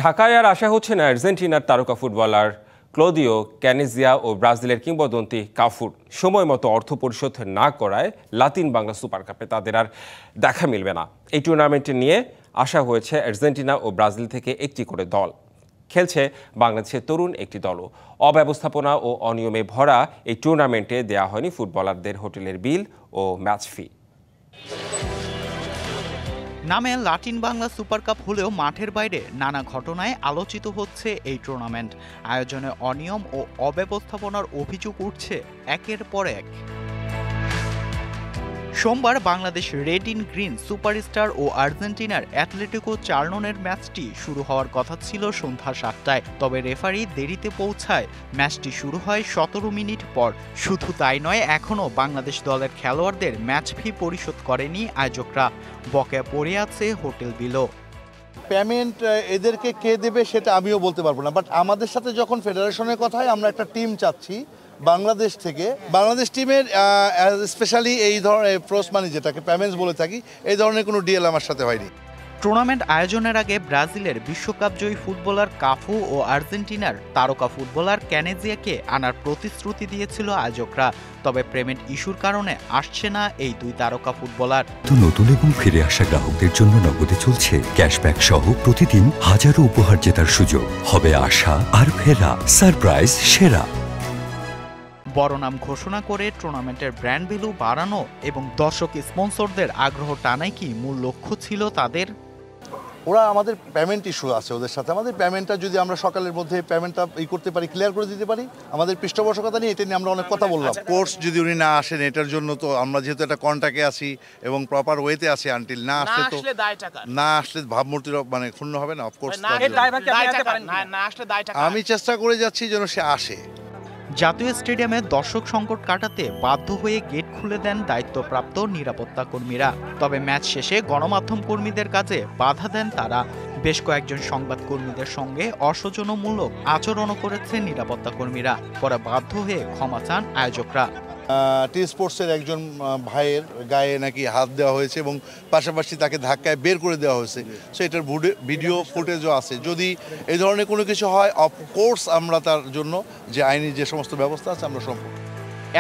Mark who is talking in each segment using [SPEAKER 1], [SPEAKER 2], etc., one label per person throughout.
[SPEAKER 1] ঢাকায় আর আশা হচ্ছে না আর্জেন্টিনার তারকা ফুটবলার ক্লদিও ক্যানিজিয়া ও ব্রাজিলের কিংবদন্তি কাফুর সময় মতো অর্থ পরিশোধ না করায় লাতিন বাংলা সুপার কাপে তাদের আর দেখা মিলবে না। এই টুর্নামেন্টে নিয়ে আসা হয়েছে আর্জেন্টিনা ও ব্রাজিল থেকে একটি করে দল। খেলছে বাংলাদেশের তরুণ একটি দলও। অব্যবস্থাপনা ও অনিয়মে ভরা এই টুর্নামেন্টে দেয়া হয়নি ফুটবলারদের হোটেলের বিল ও ম্যাচ ফি।
[SPEAKER 2] নামে লাতিন বাংলা সুপার কাপ হলেও মাঠের বাইরে নানা ঘটনায় আলোচিত হচ্ছে এই টুর্নামেন্ট। আয়োজনে অনিয়ম ও অব্যবস্থাপনার অভিযোগ উঠছে একের পর এক। সোমবার Bangladesh red in green superstar ও আর্জেন্টিনার অ্যাটলেটিকো চার্লনের ম্যাচটি শুরু হওয়ার কথা ছিল সন্ধ্যা ৭টায়। তবে রেফারি দেরিতে পৌঁছায় ম্যাচটি শুরু হয় ১৭ মিনিট পর। শুধু তাই নয়, এখনও বাংলাদেশ দলের খেলোয়াড়দের ম্যাচ ফি পরিশোধ করেনি আয়োজকরা। বকেয়া পড়ে আছে হোটেল বিলও।
[SPEAKER 3] পেমেন্ট এদেরকে কে দেবে সেটা আমিও বলতে পারবো না, বাট আমাদের সাথে যখন ফেডারেশনের কথা হয় আমরা একটা টিম চাচ্ছি বাংলাদেশ থেকে। বাংলাদেশ টিমের স্পেশালি এই ধরনের প্রোস মানি যেটাকে পেমেন্টস বলে থাকি, এই ধরনের কোনো ডিএল আমার সাথে হয়নি।
[SPEAKER 2] টুর্নামেন্ট আয়োজনের আগে ব্রাজিলের বিশ্বকাপ জয়ী ফুটবলার কাফু ও আর্জেন্টিনার তারকা ফুটবলার ক্যানিজিয়াকে আনার প্রতিশ্রুতি দিয়েছিল আয়োজকরা। তবে পেমেন্ট ইস্যুর কারণে আসছে না এই দুই তারকা ফুটবলার।
[SPEAKER 4] নতুন এবং ফিরে আসা গ্রাহকদের জন্য নগদে চলছে ক্যাশব্যাক সহ প্রতিদিন হাজারো উপহার জেতার সুযোগ। হবে আশা আর ফেরা সারপ্রাইজ সেরা।
[SPEAKER 2] বড় নাম ঘোষণা করে টুর্নামেন্টের ব্র্যান্ড ভ্যালু বাড়ানো এবং দর্শক স্পন্সরদের আগ্রহ টানাই কি মূল লক্ষ্য ছিল তাদের?
[SPEAKER 3] ওরা আমাদের পেমেন্ট ইস্যু আছে ওদের সাথে। আমাদের পেমেন্টটা যদি আমরা সকালের মধ্যে পেমেন্টটা করতে পারি, ক্লিয়ার করে দিতে পারি, আমাদের পৃষ্ঠপোষকতা নিয়ে এটা নিয়ে আমরা অনেক কথা বললাম। কোর্স যদি উনি না আসেন এটার জন্য, তো আমরা যেহেতু একটা কন্ট্যাক্টে আছি এবং প্রপার ওয়েতে আছি, আনটিল না আসলে তো না আসলে ভাবমূর্তির মানে ক্ষুণ্ণ হবে না। অফকোর্স আমি চেষ্টা করে যাচ্ছি যেন সে আসে।
[SPEAKER 2] জাতীয় স্টেডিয়ামে দর্শক সংকট কাটাতে বাধ্য হয়ে গেট খুলে দেন দায়িত্বপ্রাপ্ত নিরাপত্তা কর্মীরা। তবে ম্যাচ শেষে গণমাধ্যম কর্মীদের কাজে বাধা দেন তারা। বেশ কয়েকজন সংবাদ কর্মীদের সঙ্গে অসৌজন্যমূলক আচরণও করেছে নিরাপত্তা কর্মীরা। পরে বাধ্য হয়ে ক্ষমা চান আয়োজকরা।
[SPEAKER 3] টি স্পোর্টসের একজন ভাইয়ের গায়ে নাকি হাত দেওয়া হয়েছে এবং পাশাপাশি তাকে ধাক্কায় বের করে দেওয়া হয়েছে। সো এটার ভিডিও ফুটেজও আছে। যদি এই ধরনের কোনো কিছু হয়, অফকোর্স আমরা তার জন্য যে আইনি যে সমস্ত ব্যবস্থা আছে আমরা সম্পূর্ণ।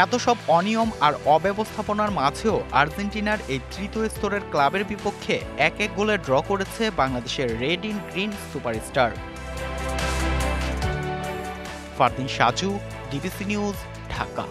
[SPEAKER 2] এত সব অনিয়ম আর অব্যবস্থাপনার মাঝেও আর্জেন্টিনার এই তৃতীয় স্তরের ক্লাবের বিপক্ষে ১-১ গোলে ড্র করেছে বাংলাদেশের red in green superstar. Fardin Saju, DBC news, Dhaka.